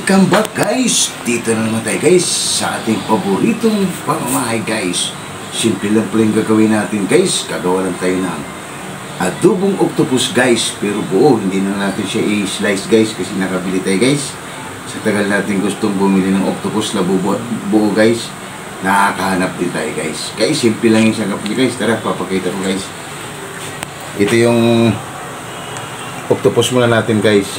Welcome back guys! Dito na naman tayo guys sa ating paboritong pamamahay guys. Simple lang pala yung gagawin natin guys. Gagawa lang tayo ng adobong octopus guys. Pero buo, hindi na natin siya i-slice guys kasi nakabili tayo guys. Sa tagal natin gustong bumili ng octopus na buo guys, nakakahanap din tayo guys. Guys, simple lang yung sangkap niya guys. Tara, papakita ko guys. Ito yung octopus muna natin guys.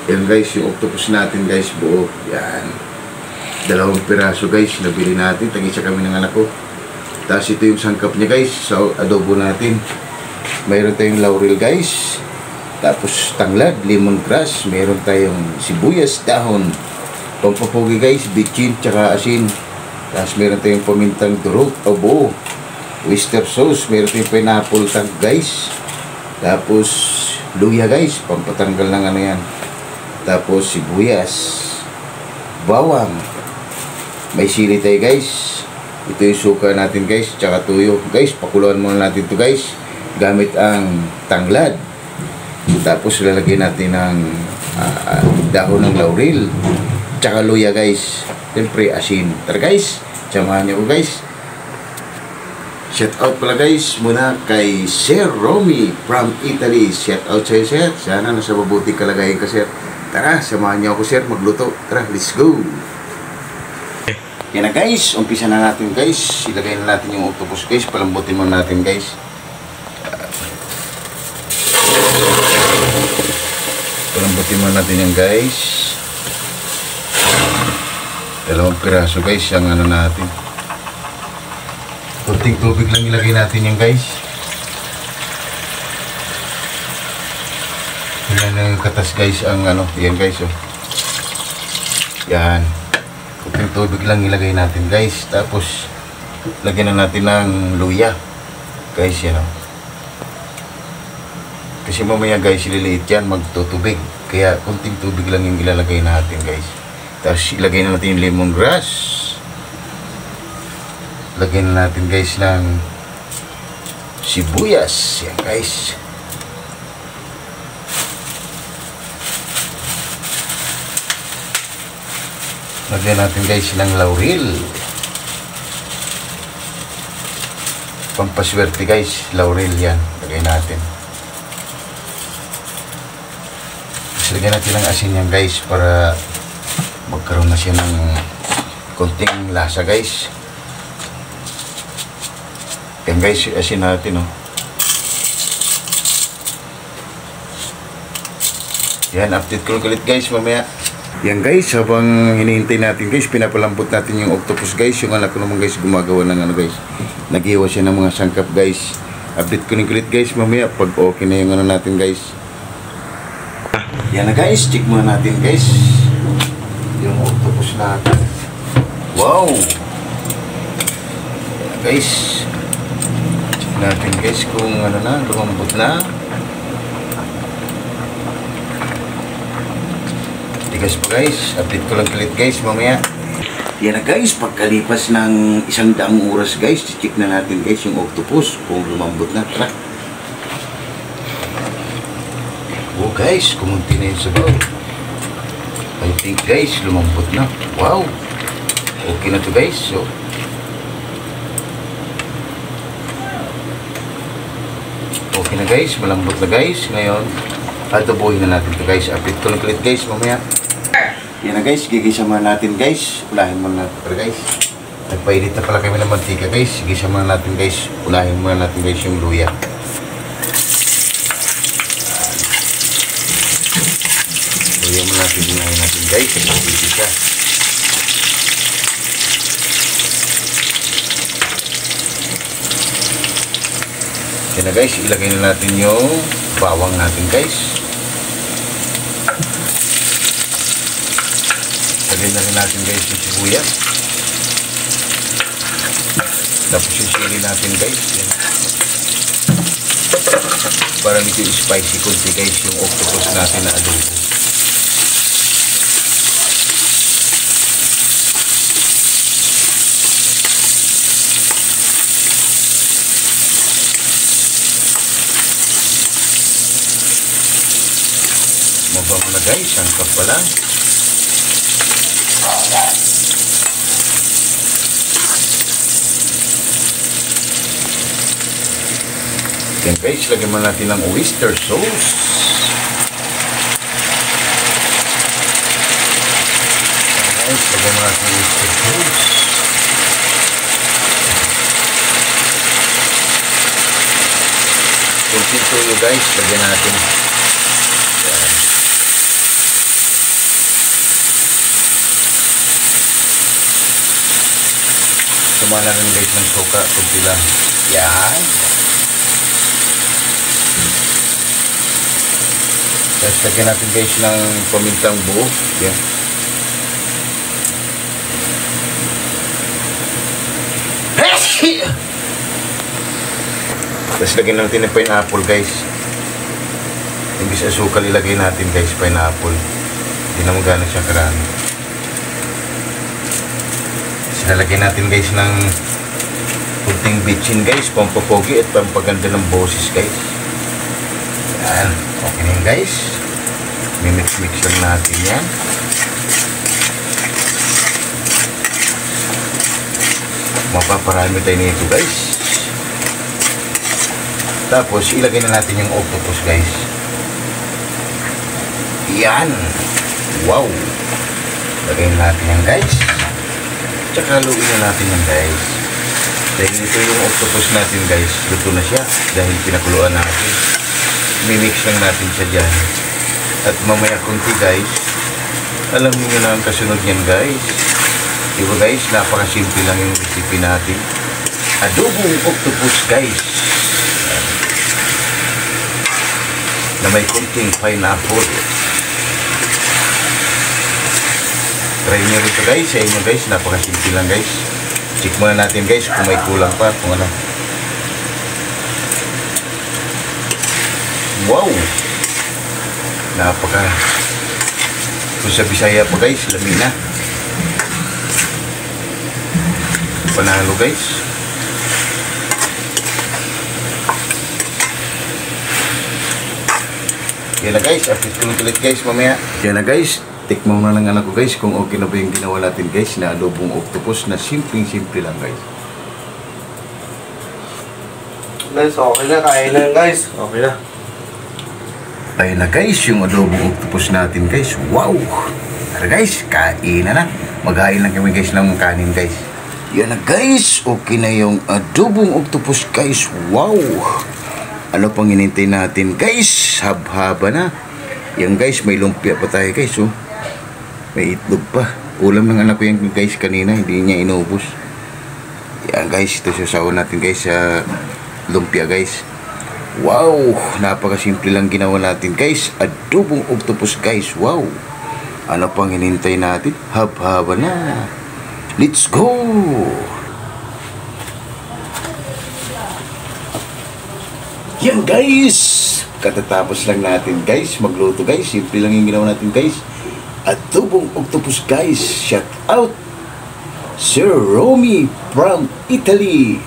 Yan guys, yung octopus natin guys, buo. Yan. 2 piraso guys, nabili natin. Tag-isa kami ng anak ko. Tapos ito yung sangkap niya guys, sa adobo natin. Mayroon tayong laurel guys. Tapos tanglad, lemongrass. Mayroon tayong sibuyas, dahon. Pampapugi guys, bitchin, tsaka asin. Tapos mayroon tayong pamintang durog, o buo. Oyster sauce, mayroon tayong pineapple tag guys. Tapos luya guys, pampatanggal ng ano yan. Tapos sibuyas, bawang, may sili tayo guys. Ito yung suka natin guys, tsaka tuyo guys. Pakuluan muna natin ito guys gamit ang tanglad. Tapos lalagyan natin ng dahon ng laurel, tsaka luya guys. Siyempre asin. Tara guys, samahan niyo ko guys. Shout out pala guys muna kay Sir Romy from Italy. Shout out sa'yo sir, sana nasa mabuting kalagayan ka sir. Tara, samahan niyo ako sir magluto. Tara, let's go. Yan na guys, umpisa na natin guys. Ilagay na natin yung octopus guys. Palambutin mo natin guys. Palambutin mo natin yan guys. 2 piraso guys yung ano natin. Kunting tubig lang ilagay natin yan guys. Yan ang katas guys ang ano, yan guys oh. Yan. Kunting tubig lang ilagay natin guys. Tapos lagyan na natin ng luya. Guys yan oh. Kasi mamaya guys ililiit yan, magtutubig. Kaya kunting tubig lang yung ilalagay natin guys. Tapos ilagay na natin yung lemongrass. Lagyan na natin guys ng sibuyas. Yan guys. Lagyan natin guys ng laurel. Pampaswerte guys, laurel yan. Lagyan natin. Tapos lagyan natin ng asin yan guys para magkaroon na siya ng konting lasa guys. Yan guys, asin natin oh. Yan, update ko ulit guys mamaya. Yan guys, habang hinihintay natin guys, pinapalambot natin yung octopus guys. Yung anak ko naman guys, gumagawa ng ano guys, nag-iwa siya ng mga sangkap guys. Update ko ulit guys mamaya pag okay na yung ano natin guys. Yan na guys, check muna natin guys yung octopus natin. Wow! Yan na guys, check natin guys kung ano na, lumambot na. Tigas pa guys, update ko lang ulit guys mamaya. Yan na guys, pagkalipas ng 100 oras guys, check na natin guys yung octopus kung lumambot na. Tara. Oh guys, kumunti na yung sabaw. I think guys, lumambot na. Wow, okay na to guys. So okay na guys, malambot na guys. Ngayon adobohin na natin to guys. Update ko lang ulit guys mamaya. Yan na guys, gigisa muna natin guys. Ulahin muna natin guys. Nagpainit na pala kami ng mantika guys. Gigisa muna natin guys. Ulahin muna natin guys yung luya. Luya muna natin, ulahin natin guys. Gigisa. Yan na guys, ilagay na natin yung bawang natin guys. Lagyan na rin natin guys yung sibuyas. Tapos yung sili natin guys. Yan. Para medyo spicy kunti guys yung octopus natin na adobo. Mabango na guys, sangkap pa lang. Yan guys, lagyan mo natin ng oyster sauce. Guys, lagyan mo natin ng oyster sauce. Kunting tuyo guys, lagyan natin. Yan. Sumala rin guys ng suka, kunti lang. Yan. Tapos lagyan natin guys ng pamintang buo. Yan. Tapos lagyan natin ng pineapple guys. Imbis asukal ilagay natin guys pineapple. Hindi naman gano'n siya karami. Tapos lalagyan natin guys ng kunting bitchin guys, pampapogi at pampaganda ng boses guys. Yan, okay na yun guys. Mimix-mix lang natin yan. Mapaparami tayo nito guys. Tapos ilagay na natin yung octopus guys. Yan. Wow. Lagay na natin yan guys. Tsaka haluin na natin yan guys. Dahil ito yung octopus natin guys, luto na siya dahil pinakuluan natin. Mimix lang natin siya dyan. At mamaya kunti guys, alam niyo na ang kasunod yan guys. Diba guys, napakasimple lang yung recipe natin. Adobong octopus guys. Na may kunting pineapple. Try nyo rito guys, sa inyo guys, napakasimple lang guys. Check muna natin guys kung may kulang pa, kung ano. Wow! Napaka, kung sa Bisaya pa guys, lamina. Panalo guys. Yan na guys, update ko ulit guys mamaya. Yan na guys, tikman na lang anak ko guys kung okay na ba yung ginawa natin guys na adobong octopus na simple lang guys. Guys, okay na, kain na guys. Okay na. Ayun na guys, yung adobong octopus natin guys. Wow! Tara guys, kain na. Maghain lang kami guys ng kanin guys. Yan na guys, okay na yung adobong octopus guys. Wow! Ano pang hinintay natin guys? Haba na. Yan guys, may lumpia pa tayo guys. Oh. May itlog pa. Ulam ng anak ko yan guys kanina. Hindi niya inubos. Yan guys, ito sasawa natin guys sa lumpia guys. Wow! Napakasimple lang ginawa natin guys. Adobong octopus guys. Wow! Ano pang hinintay natin? Haba na. Let's go! Yan guys! Katatapos lang natin guys magluto guys. Simple lang yung ginawa natin guys. Adobong octopus guys. Shout out Sir Romy from Italy.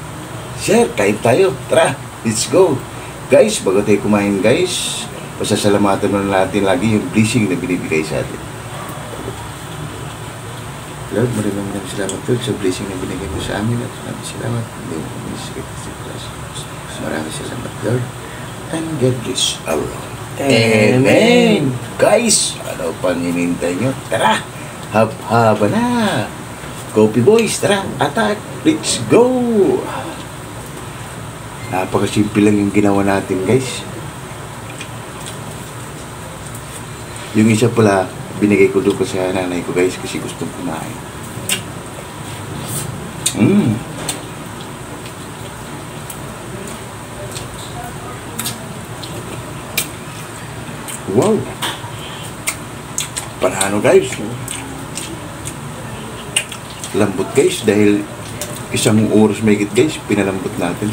Sir, kain tayo. Tara, let's go. Guys, bago tayo kumain guys, pasasalamatan na natin lagi yung blessing na binibigay sa atin. Lord, maraming salamat Lord sa blessing na binigay mo sa amin at maraming salamat. Maraming salamat Lord. And God bless our Lord. Amen. Guys, ano pang hinintay nyo? Tara, haba na. Coffee boys, tara, attack. Let's go. Napakasimple lang yung ginawa natin guys. Yung isa pala binigay ko doon ko sa nanay ko guys kasi gustong kumain. Wow, panalo guys. Lambot guys dahil isang oras may higit guys pinalambot natin.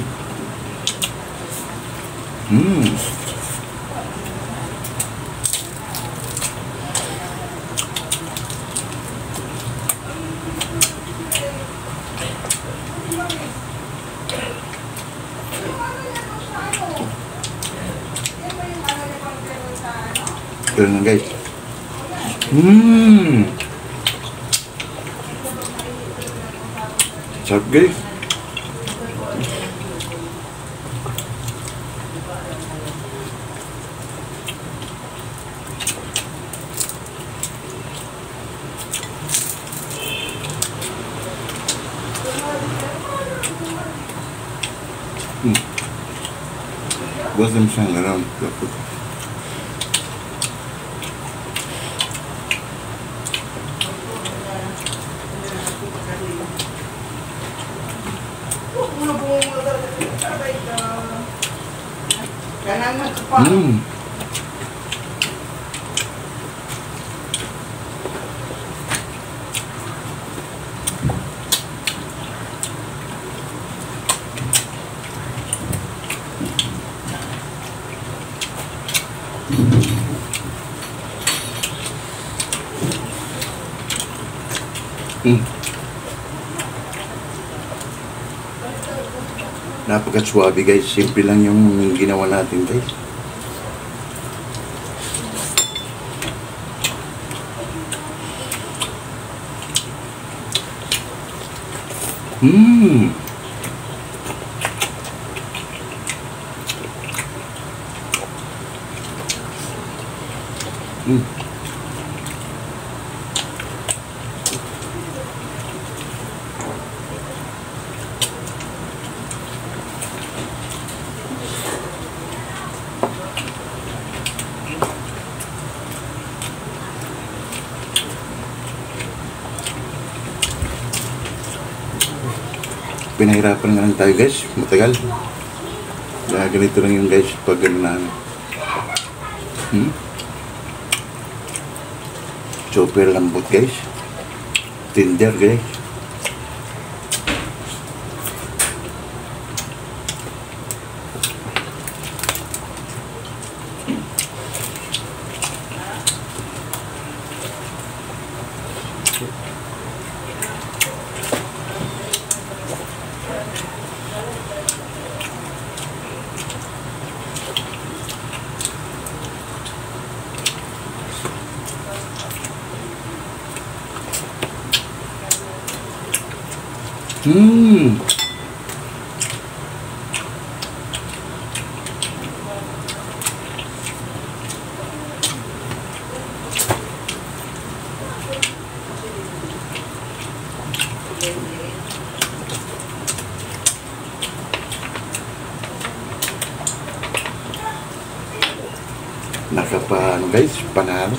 lang guys. Sarap guys. Buat them sang around. Napaka-swabe guys. Simple lang yung ginawa natin guys. Pinahirapan nga lang tayo guys, matagal. Kaya ganito lang yung guys pag gano'n namin. Super lambot guys. Tender guys. Nakapa guys, panalo.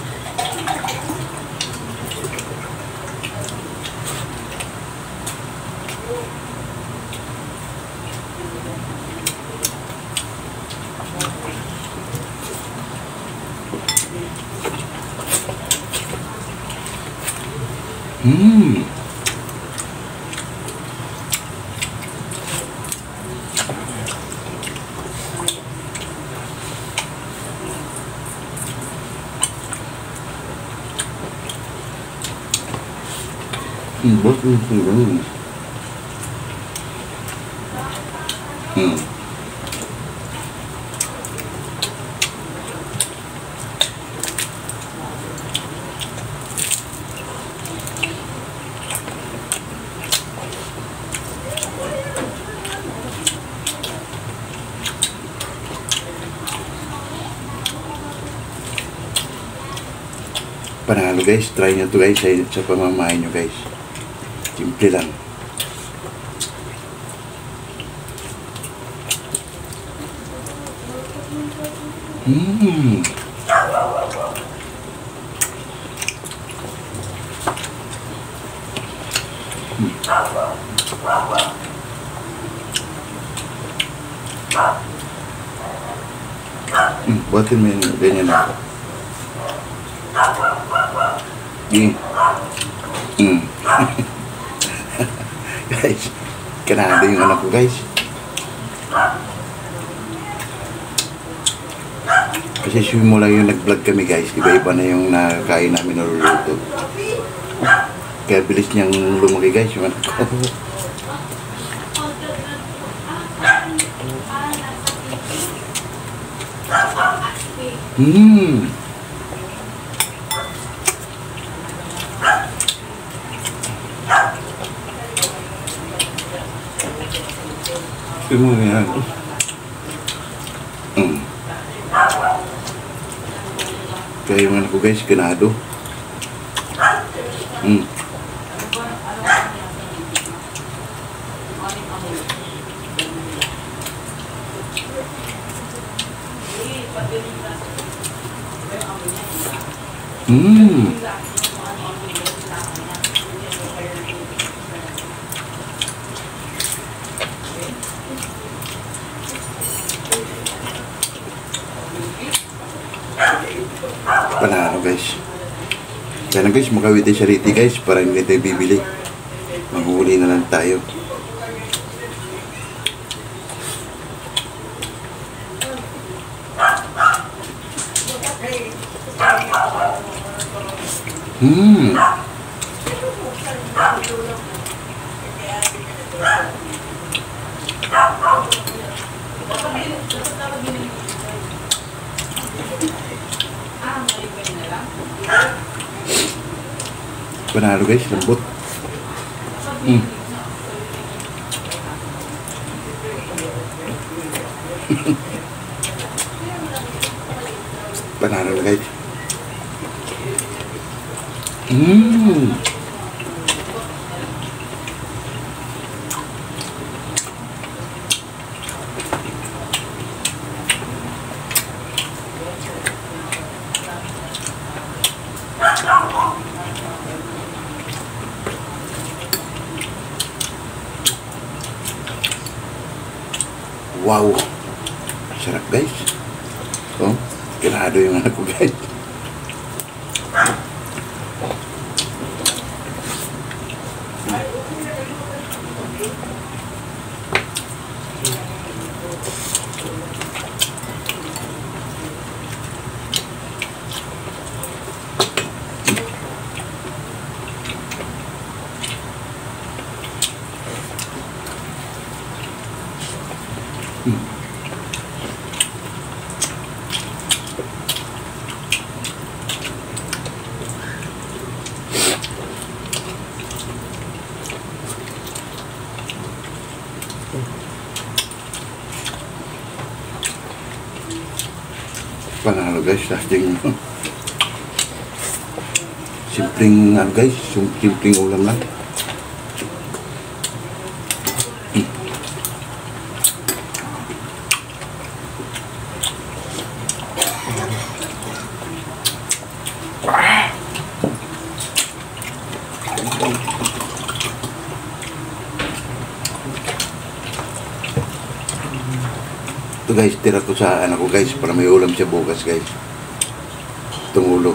Bớt đi thì đúng. Panalo guys, try nyo to guys sa pamamahay nyo guys. Simple lang. Buatin mo yung ganyan ako. Guys, kanada yung anak ko guys. Kasi simula yung nag-vlog kami guys, iba-iba na yung nakakain namin naluluto. Kaya bilis niyang lumaki guys yung anak ko. mo yan. Kaya yung anak ko guys, ganado. Panalo guys. Kaya na guys, makawit tayo sa riti guys para hindi tayo bibili. Manghuli na lang tayo. Panalo guys, lambot. Panalo guys. Wow, sarap guys. Oh, ganado yung anak ko guys. Panalo guys, lasting simpleng ano guys, simpleng ulam lang. Ito guys, tira ko sa anak ko guys para may ulam siya bukas guys. Itong ulo.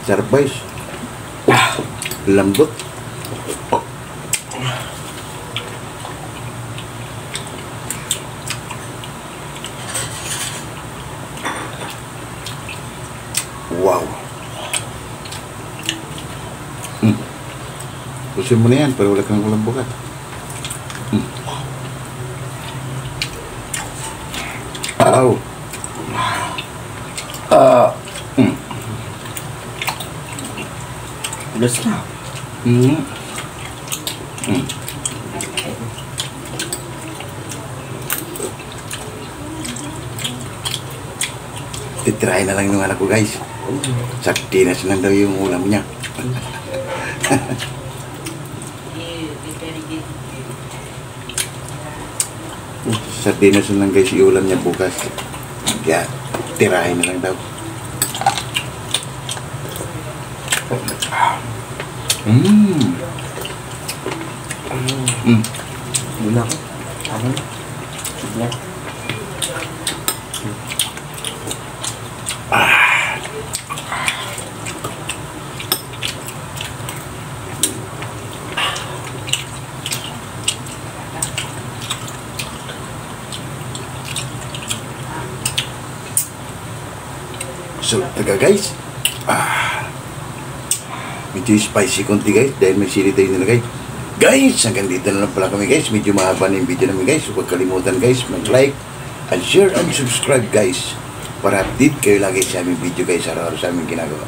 Sarap guys. Lambot. Wow. Pusin mo na yan para wala kang ulam bukas. Wow. Ulas na. Titirahin na lang yung anak ko guys. Sardinas lang daw yung ulam niya. Sardinas lang guys yung ulam niya bukas. Kaya tirahin na lang daw. Muna ako. Ako na. Sige. So, taga guys. Medyo spicy konti guys dahil may sili tayo nila guys. Guys, hanggang dito na lang pala kami guys. Medyo mahaba na yung video namin guys. Huwag kalimutan guys mag-like and share and subscribe guys para update kayo lagi sa aming video guys araw-araw sa aming ginagawa.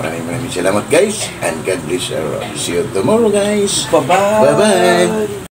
Maraming salamat guys. And God bless everyone. See you tomorrow guys. Bye-bye. Bye-bye.